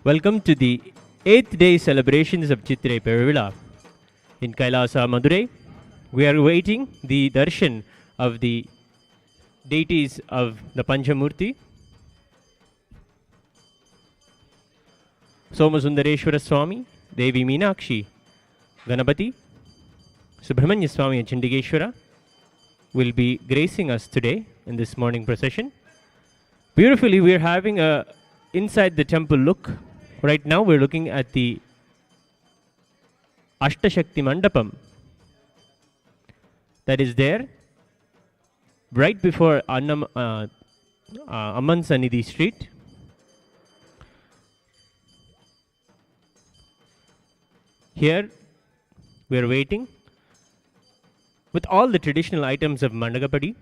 Welcome to the 8th day celebrations of Chitrai Peruvila in Kailasa, Madurai. We are waiting the darshan of the deities of the Panchamurti. Somasundareshwara Swami, Devi Meenakshi, Ganapati, Subramanya Swami and Chandikeshwara will be gracing us today in this morning procession. Beautifully, we are having a inside the temple look. Right now we're looking at the Ashtashakti Mandapam that is there right before Amman Sannidhi Street. Here we are waiting with all the traditional items of Mandagapadi.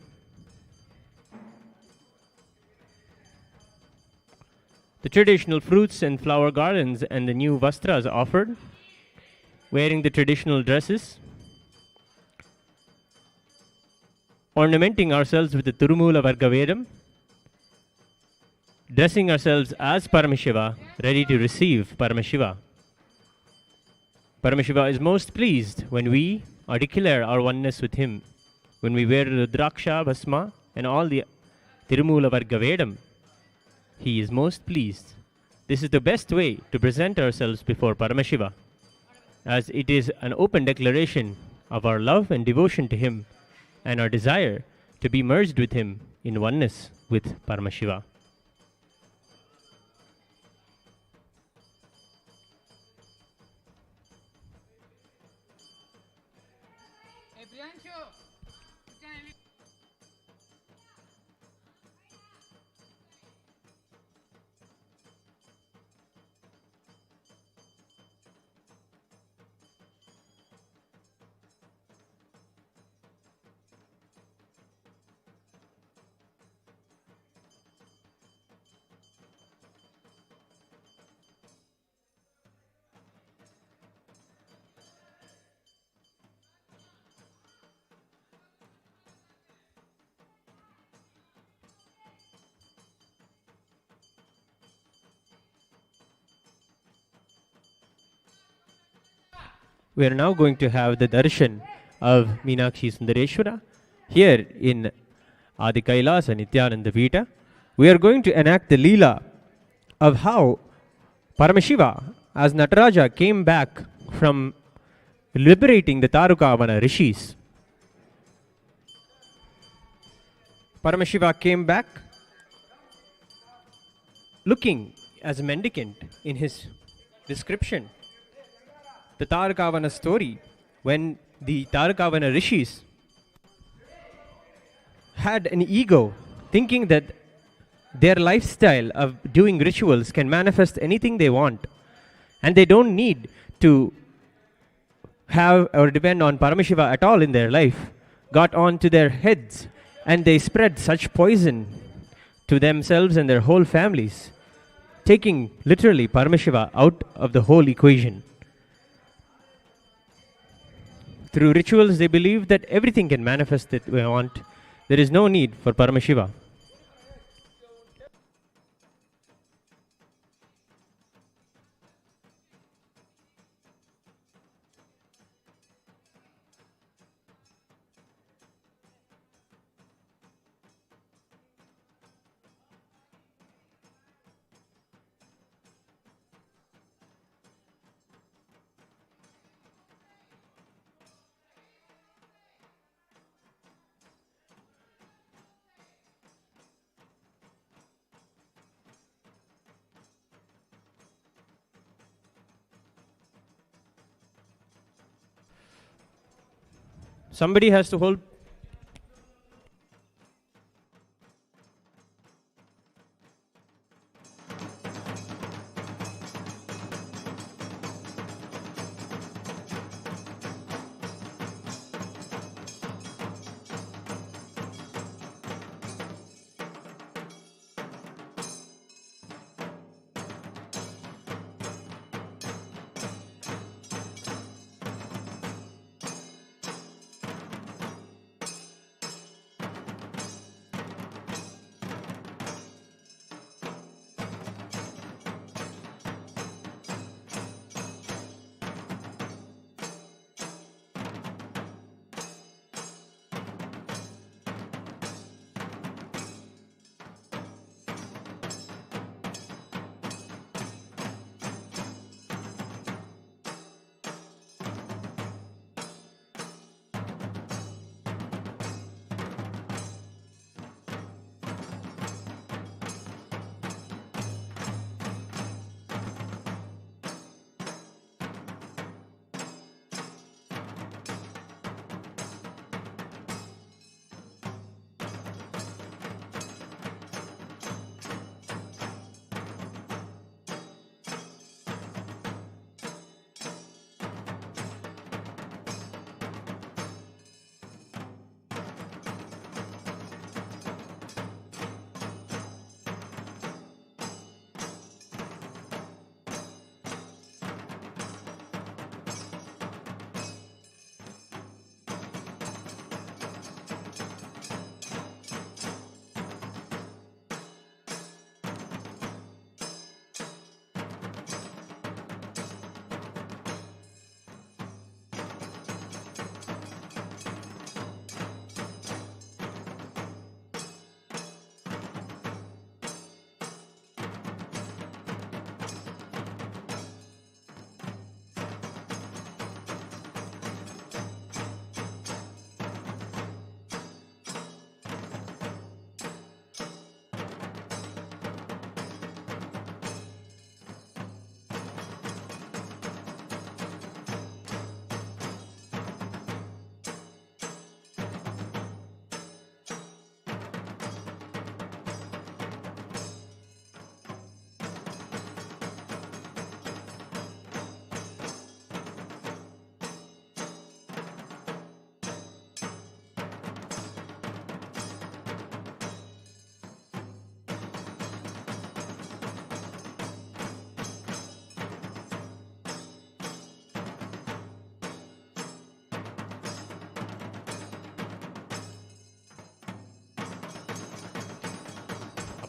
The traditional fruits and flower garlands and the new vastras offered, wearing the traditional dresses, ornamenting ourselves with the Turumula Vargavedam, dressing ourselves as Paramashiva, ready to receive Paramashiva. Paramashiva is most pleased when we declare our oneness with him, when we wear Rudraksha, Bhasma and all the Tirumula Vargavedam. He is most pleased. This is the best way to present ourselves before Paramashiva, as it is an open declaration of our love and devotion to him and our desire to be merged with him in oneness with Paramashiva. We are now going to have the darshan of Meenakshi Sundareshwara here in Adi Kailasa Nithyananda Paramashivam. We are going to enact the Leela of how Paramashiva as Nataraja came back from liberating the Tarukavana rishis. Paramashiva came back looking as a mendicant in his description. The Tarukavana story, when the Tarukavana rishis had an ego, thinking that their lifestyle of doing rituals can manifest anything they want, and they don't need to have or depend on Paramashiva at all in their life, got onto their heads, and they spread such poison to themselves and their whole families, taking literally Paramashiva out of the whole equation. Through rituals, they believe that everything can manifest that we want. There is no need for Paramashiva. Somebody has to hold.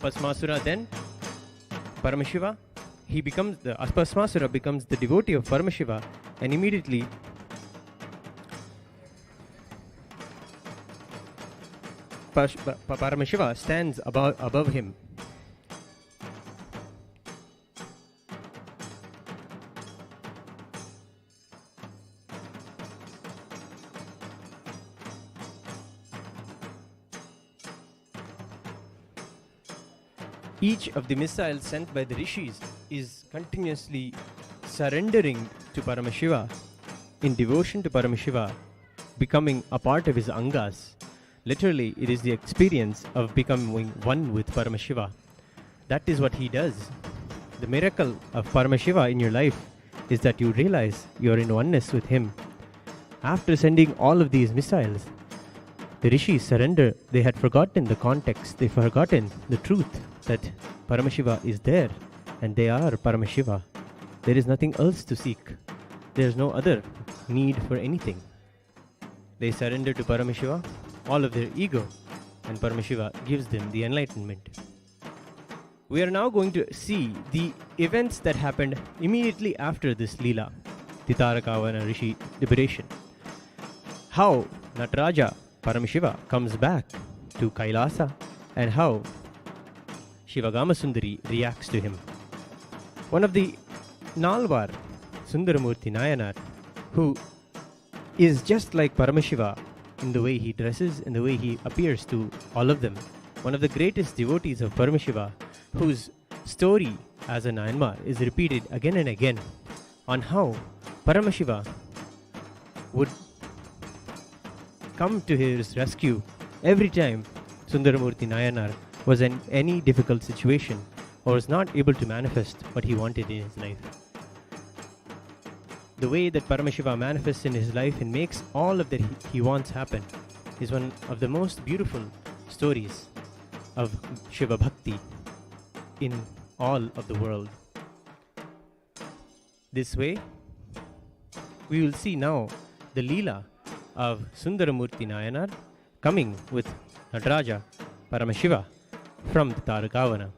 Apasmasura, then Paramashiva, Apasmasura becomes the devotee of Paramashiva, and immediately Paramashiva stands above him. Each of the missiles sent by the rishis is continuously surrendering to Paramashiva in devotion to Paramashiva, becoming a part of his angas. Literally, it is the experience of becoming one with Paramashiva. That is what he does. The miracle of Paramashiva in your life is that you realize you are in oneness with him. After sending all of these missiles, the rishis surrender. They had forgotten the context. They forgotten the truth that Paramashiva is there and they are Paramashiva. There is nothing else to seek. There is no other need for anything. They surrender to Paramashiva all of their ego, and Paramashiva gives them the enlightenment. We are now going to see the events that happened immediately after this Leela, the Tarakavana Rishi liberation. How Nataraja Paramashiva comes back to Kailasa, and how Shivagama Sundari reacts to him. One of the Nalvar, Sundaramurti Nayanar, who is just like Paramashiva in the way he dresses, in the way he appears to all of them. One of the greatest devotees of Paramashiva, whose story as a Nayanmar is repeated again and again on how Paramashiva would come to his rescue every time Sundaramurti Nayanar was in any difficult situation or was not able to manifest what he wanted in his life. The way that Paramashiva manifests in his life and makes all of that he wants happen is one of the most beautiful stories of Shiva Bhakti in all of the world. This way, we will see now the Leela of Sundaramurti Nayanar coming with Nataraja Paramashiva from the Tarakavana.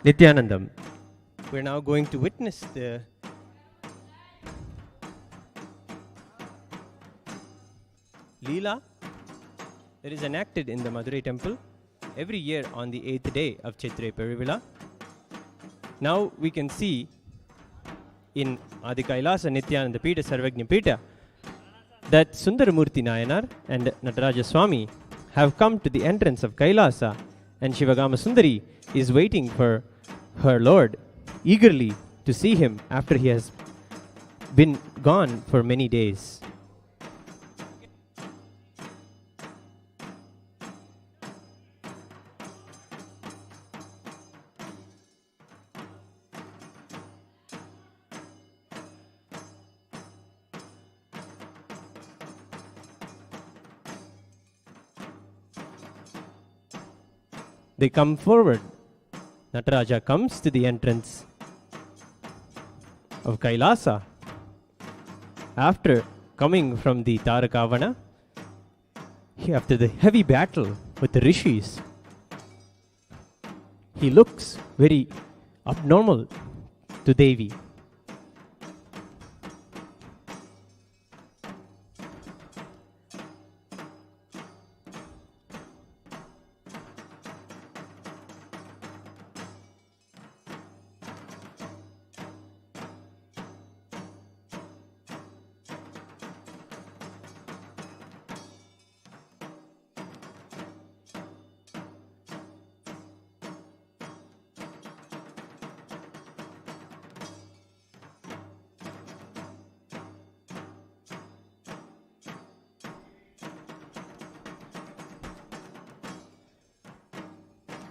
Nithyanandam. We're now going to witness the Leela that is enacted in the Madurai temple every year on the 8th day of Chaitre Perivila. Now we can see in Adi Kailasa Nithyananda Pita Sarvagnya Pita that Sundaramurti Nayanar and Nataraja Swami have come to the entrance of Kailasa, and Shivagama Sundari is waiting for her Lord eagerly to see him after he has been gone for many days. They come forward. Nataraja comes to the entrance of Kailasa after coming from the Tarakavana, after the heavy battle with the rishis. He looks very abnormal to Devi.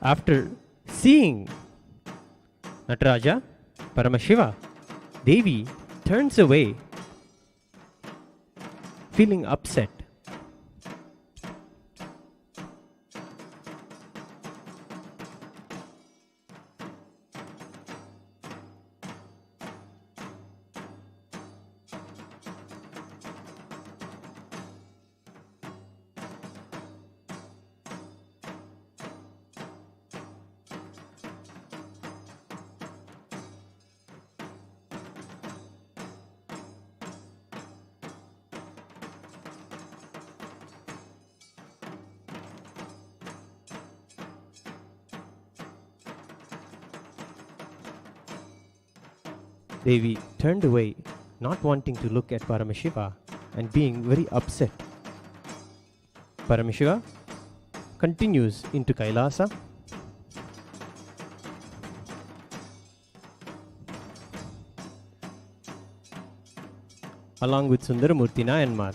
After seeing Nataraja, Paramashiva, Devi turns away, feeling upset. Devi turned away, not wanting to look at Paramashiva and being very upset. Paramashiva continues into Kailasa. Along with Sundaramurti Nayanmar.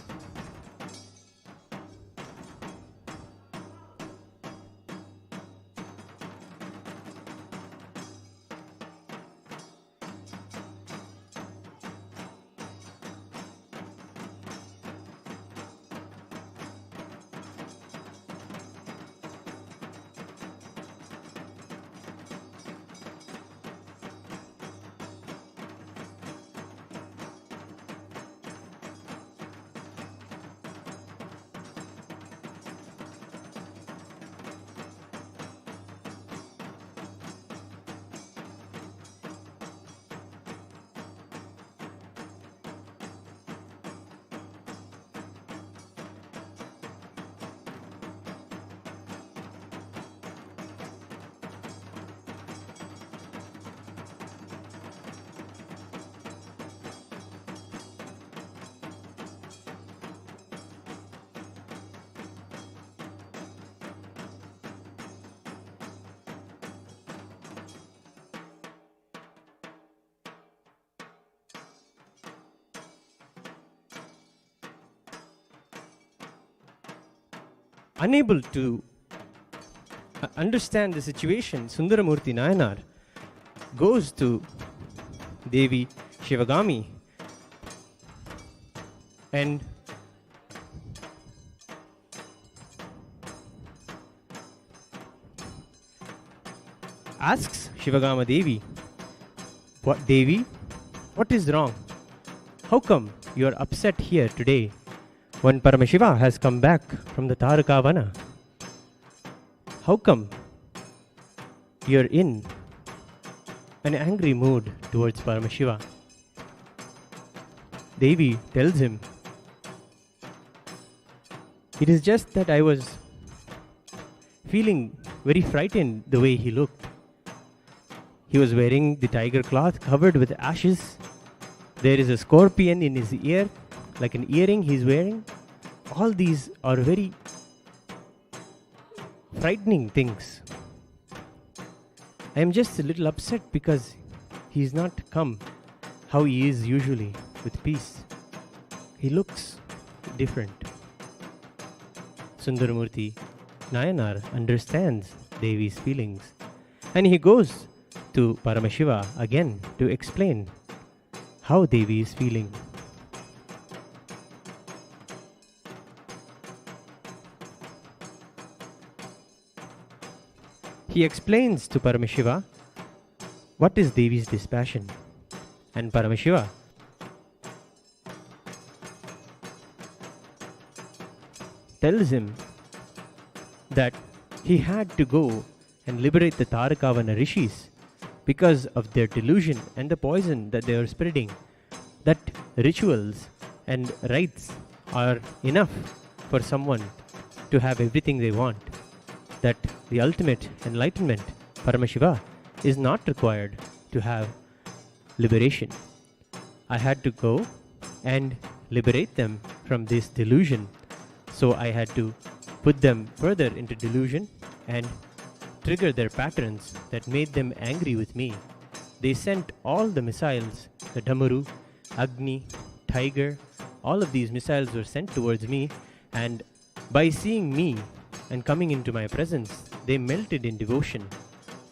Unable to understand the situation, Sundaramurti Nayanar goes to Devi Shivagami and asks Shivagama Devi, "What, Devi, what is wrong? How come you are upset here today when Paramashiva has come back from the Tarakavana? How come you're in an angry mood towards Paramashiva. Devi tells him, "It is just that I was feeling very frightened the way he looked. He was wearing the tiger cloth covered with ashes. There is a scorpion in his ear, like an earring he's wearing. All these are very frightening things. I am just a little upset because he's not come how he is usually, with peace. He looks different." Sundaramurti Nayanar understands Devi's feelings, and he goes to Paramashiva again to explain how Devi is feeling. He explains to Paramashiva what is Devi's dispassion, and Paramashiva tells him that he had to go and liberate the Tarakavana rishis because of their delusion and the poison that they are spreading, that rituals and rites are enough for someone to have everything they want, that the ultimate enlightenment, Paramashiva, is not required to have liberation. I had to go and liberate them from this delusion, so I had to put them further into delusion and trigger their patterns that made them angry with me. They sent all the missiles, the Damaru, Agni, Tiger, all of these missiles were sent towards me, and by seeing me and coming into my presence, they melted in devotion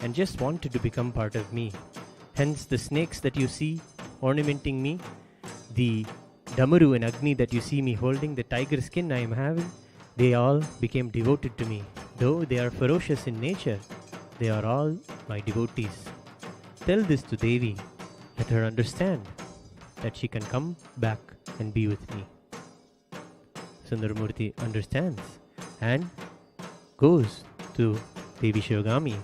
and just wanted to become part of me. Hence the snakes that you see ornamenting me, the Damaru and Agni that you see me holding, the tiger skin I am having, they all became devoted to me. Though they are ferocious in nature, they are all my devotees. Tell this to Devi. Let her understand that she can come back and be with me." Sundaramurti understands and goes to Devi Shivagami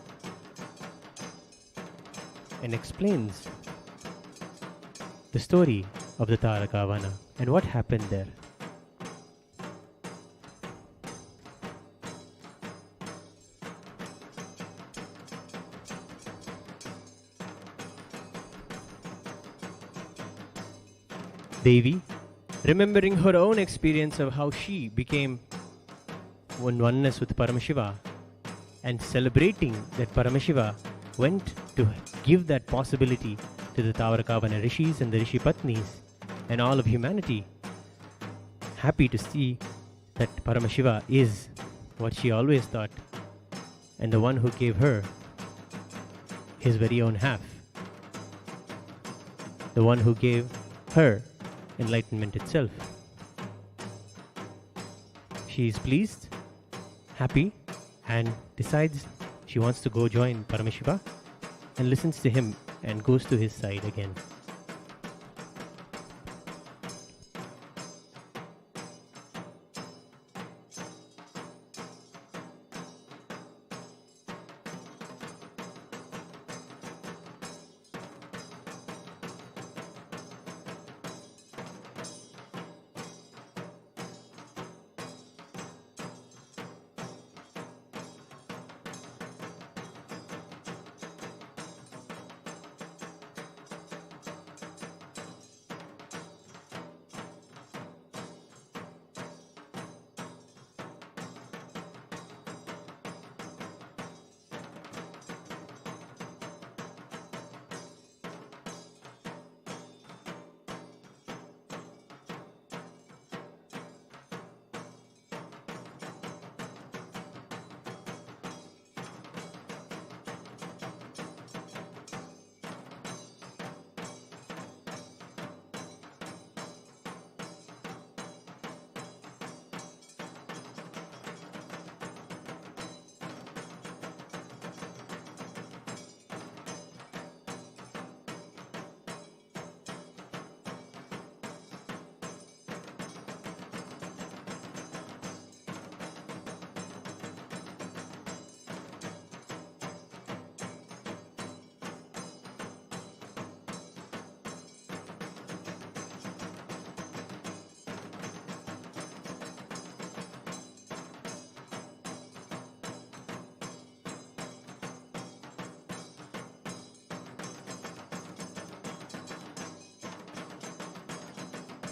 and explains the story of the Tarakavana and what happened there. Devi, remembering her own experience of how she became in oneness with Paramashiva and celebrating that Paramashiva went to give that possibility to the Tavarakavana rishis and the rishi patnis and all of humanity, happy to see that Paramashiva is what she always thought and the one who gave her his very own half, the one who gave her enlightenment itself. She is pleased, happy, and decides she wants to go join Paramashiva and listens to him and goes to his side again.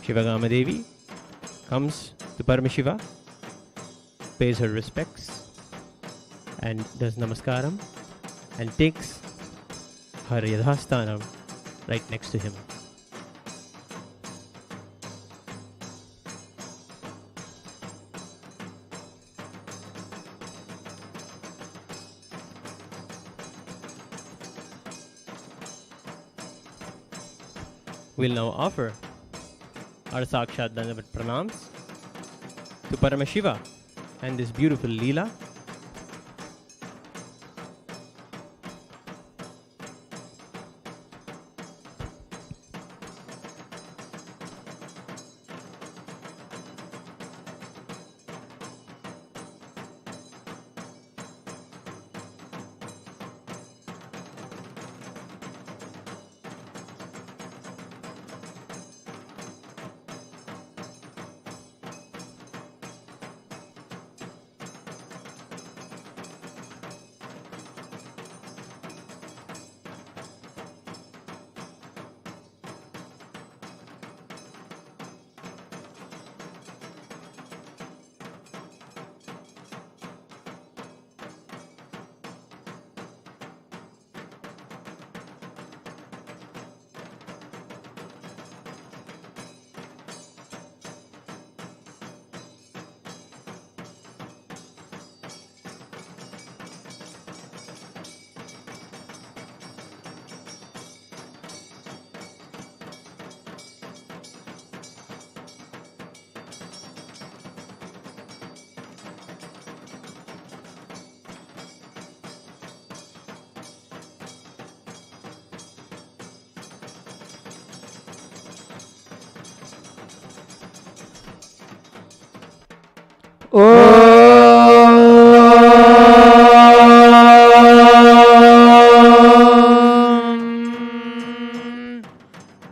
Shivagama Devi comes to Paramashiva, pays her respects and does namaskaram and takes her yadhasthanam right next to him. We'll now offer our Sakshat Dandavat Pranams to Paramashiva and this beautiful Leela.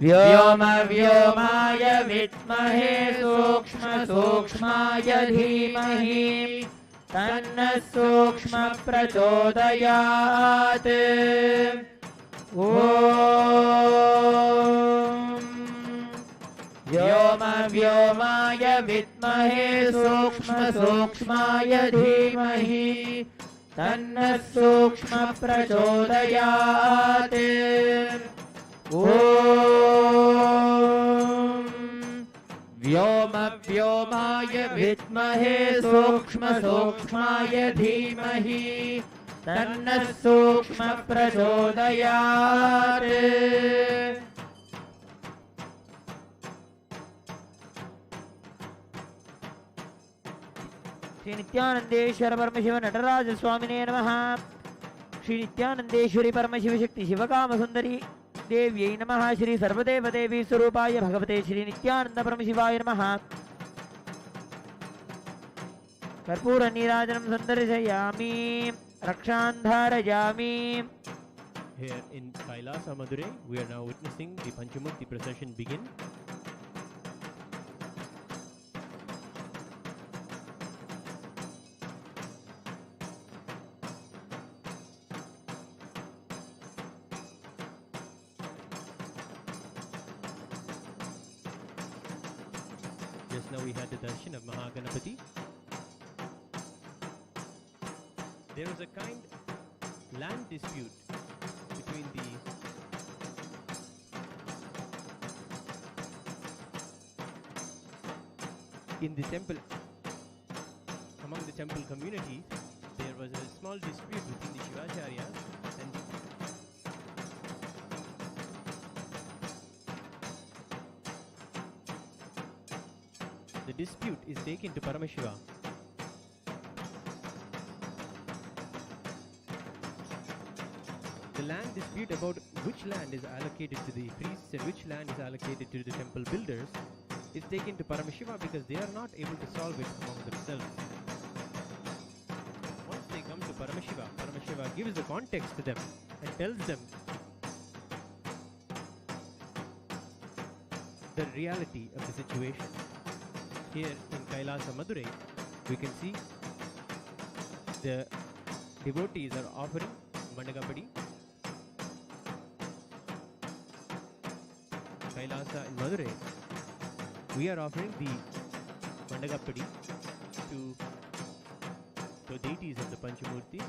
व्योम व्योमाय विद्महे सूक्ष्म सूक्ष्माय धीमहि तन्नः सूक्ष्म प्रचोदयात्। व्योम व्योमाय विद्महे सूक्ष्म सूक्ष्माय धीमहि तन्नः सूक्ष्म प्रचोदयात्। व्योम व्योमाय विद्महे सूक्ष्म सूक्ष्माय धीमहि तन्नः सूक्ष्म प्रचोदयात्। श्री नित्यानंदेश्वर परमशिव नटराज स्वामिने नमः। श्री नित्यानंदेश्वरी परमशिव शक्ति शिवकाम सुंदरी देव्यै नमः। श्री सर्वदेव देवी स्वरूपाय भगवते श्री नित्यानंद परमशिवाय नमः। कर्पूर नीराजनं संदर्शयामि रक्षान्धारयामि। Here in Kailasa, Madurai, we are now witnessing the Panchamurti procession begin. Just now we had the darshan of Mahaganapati. There was a kind land dispute between in the temple, among the temple community, there was a small dispute between the Shivacharyas and the dispute is taken to Paramashiva. The land dispute about which land is allocated to the priests and which land is allocated to the temple builders is taken to Paramashiva because they are not able to solve it among themselves. Once they come to Paramashiva, Paramashiva gives the context to them and tells them the reality of the situation. Here in Kailasa, Madurai, we can see the devotees are offering Mandagapadi. Kailasa in Madurai We are offering the Mandagappadi to the deities of the Panchamurti,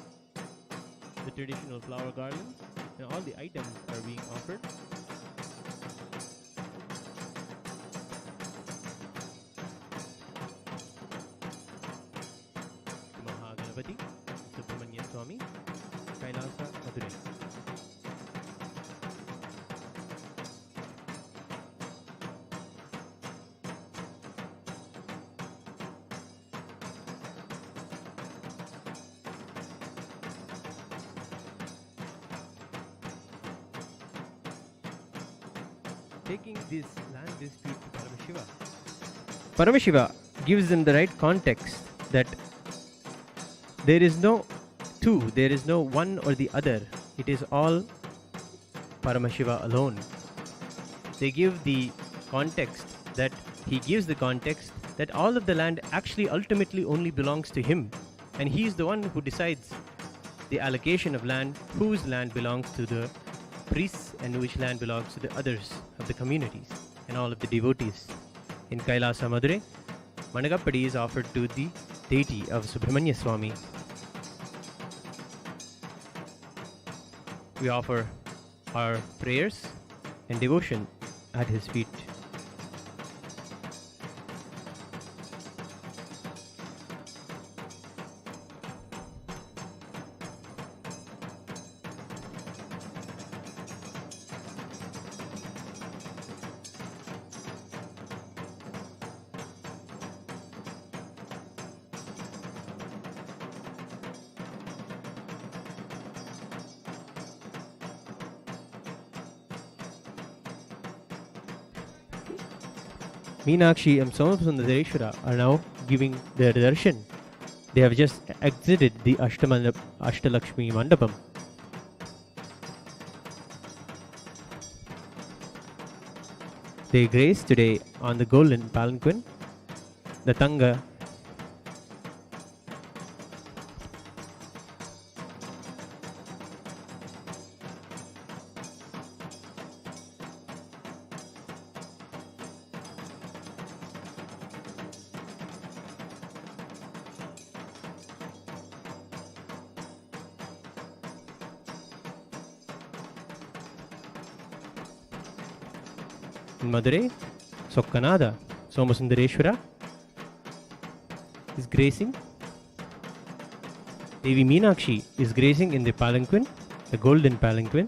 the traditional flower garlands, and all the items are being offered. To Mahaganapati, Subramanya Swami, Kailasa, Madurai. Taking this land dispute to Paramashiva. Paramashiva gives them the right context that there is no two, there is no one or the other. It is all Paramashiva alone. They give the context that he gives the context that all of the land actually ultimately only belongs to him. And he is the one who decides the allocation of land, whose land belongs to the priests and which land belongs to the others of the communities and all of the devotees. In Kailasa, Madurai, Mandagappadi is offered to the deity of Subramanya Swami. We offer our prayers and devotion at his feet. Meenakshi and Somasundareshwara are now giving their darshan. They have just exited the Ashtalakshmi Mandapam. They grace today on the golden palanquin, the Tanga. In Madurai, Sokkanada, Somasundareshwara is gracing. Devi Meenakshi is gracing in the palanquin, the golden palanquin.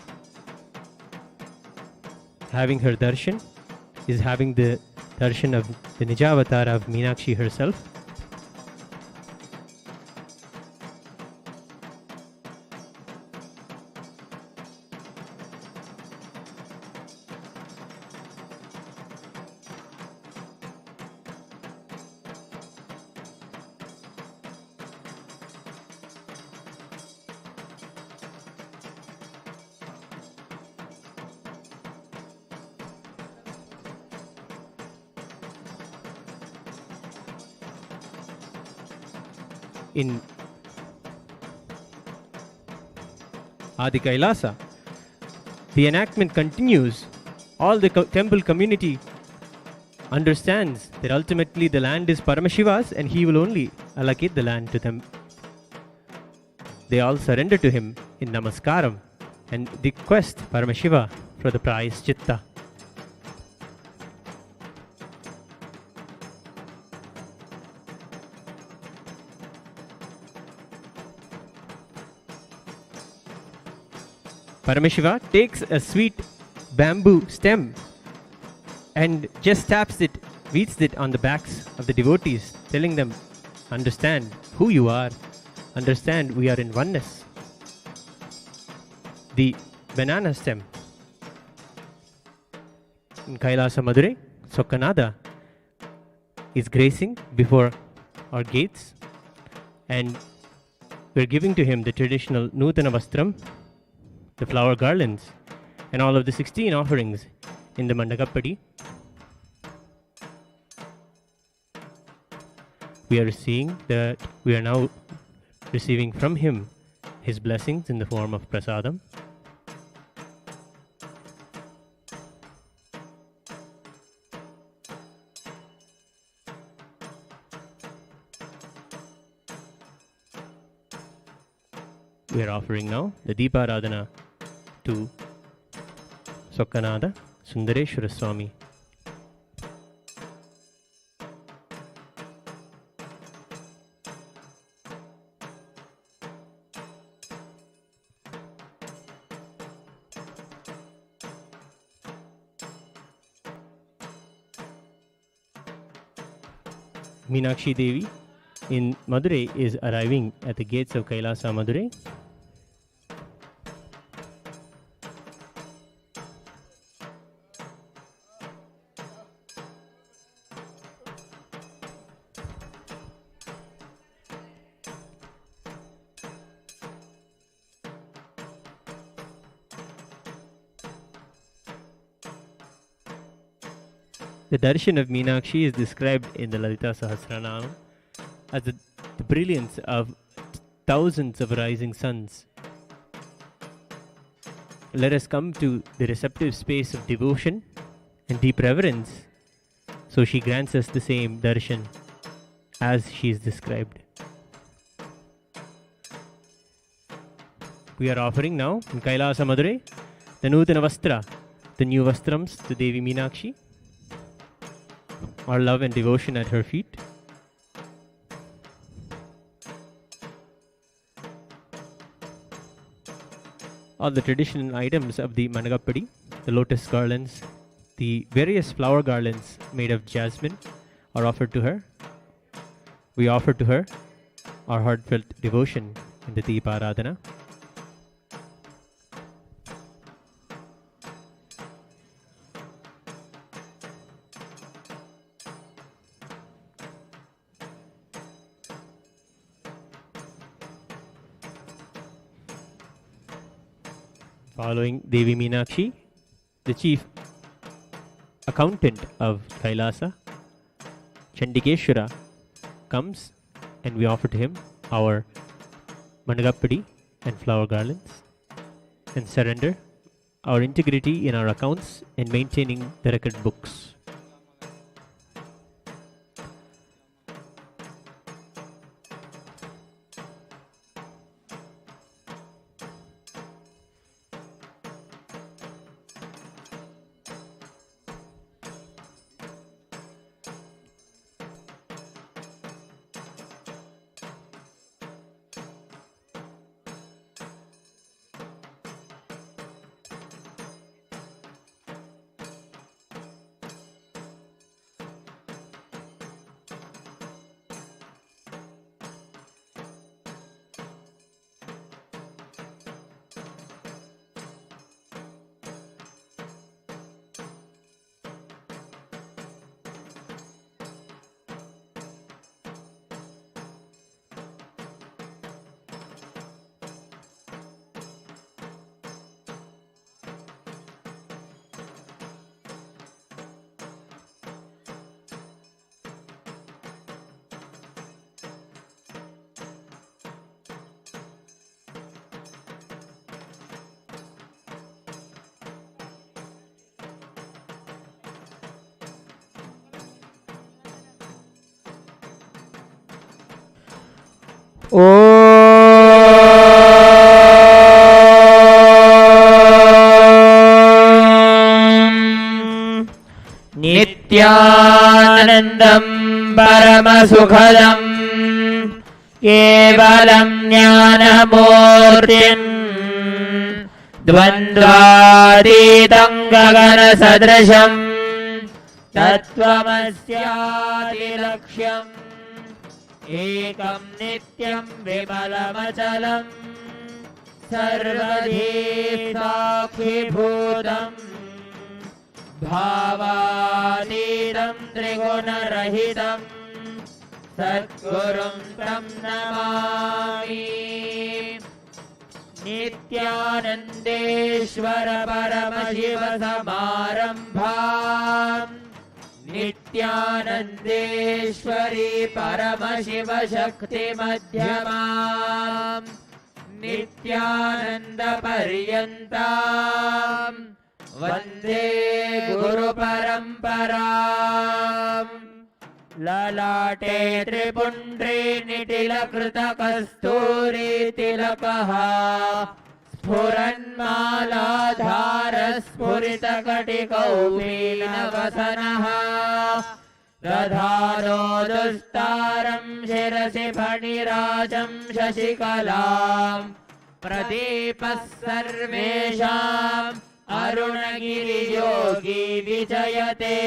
Having her darshan is having the darshan of the Nijavatar of Meenakshi herself. In Adi Kailasa, the enactment continues. All the temple community understands that ultimately the land is Paramashiva's and he will only allocate the land to them. They all surrender to him in Namaskaram and request Paramashiva for the prize Chitta. Paramashiva takes a sweet bamboo stem and just taps it, beats it on the backs of the devotees, telling them, understand who you are, understand we are in oneness. The banana stem in Kailasa Madurai, Sokkanada is gracing before our gates, and we're giving to him the traditional Nutana Vastram, the flower garlands, and all of the 16 offerings in the Mandagappadi. We are seeing that we are now receiving from him his blessings in the form of prasadam. We are offering now the Deeparadhana to Sokkanada Sundareshwara Swami. Meenakshi Devi in Madurai is arriving at the gates of Kailasa, Madurai. The darshan of Meenakshi is described in the Lalita Sahasranama as the brilliance of thousands of rising suns. Let us come to the receptive space of devotion and deep reverence, so she grants us the same darshan as she is described. We are offering now in Kailasa Madurai the Nutana Vastra, the new Vastrams to Devi Meenakshi, our love and devotion at her feet. All the traditional items of the Managappadi, the lotus garlands, the various flower garlands made of jasmine are offered to her. We offer to her our heartfelt devotion in the Deeparadhana. Following Devi Meenakshi, the chief accountant of Kailasa, Chandikeshwara, comes and we offer to him our Managappadi and flower garlands and surrender our integrity in our accounts and maintaining the record books. नित्यानन्दं परमसुखदं केवलं ज्ञानमूर्तिं द्वन्द्वातीतं गगनसदृशं तत्त्वमस्यादिलक्ष्यम् एकं नित्यं विमलमचलं सर्वधी साक्षिभूतम् भावातीतं त्रिगुणरहितं सद्गुरुं तं नमामि। नित्यानन्देश्वर परमशिव समारम्भाम् नित्यानन्देश्वरी परमशिव शक्ति मध्यमाम् नित्यानन्दपर्यन्ताम् वन्दे गुरुपरम्पराम्। ललाटे त्रिपुण्ड्रे निटिलकृतकस्तूरी तिलकः स्फुरन्मालाधारस्फुरितकटिकौपीनवसनः दधारो दुस्तारं शिरसि फणिराजं शशिकलां प्रदीपः सर्वेषाम् अरुणगिरियोगी विजयते।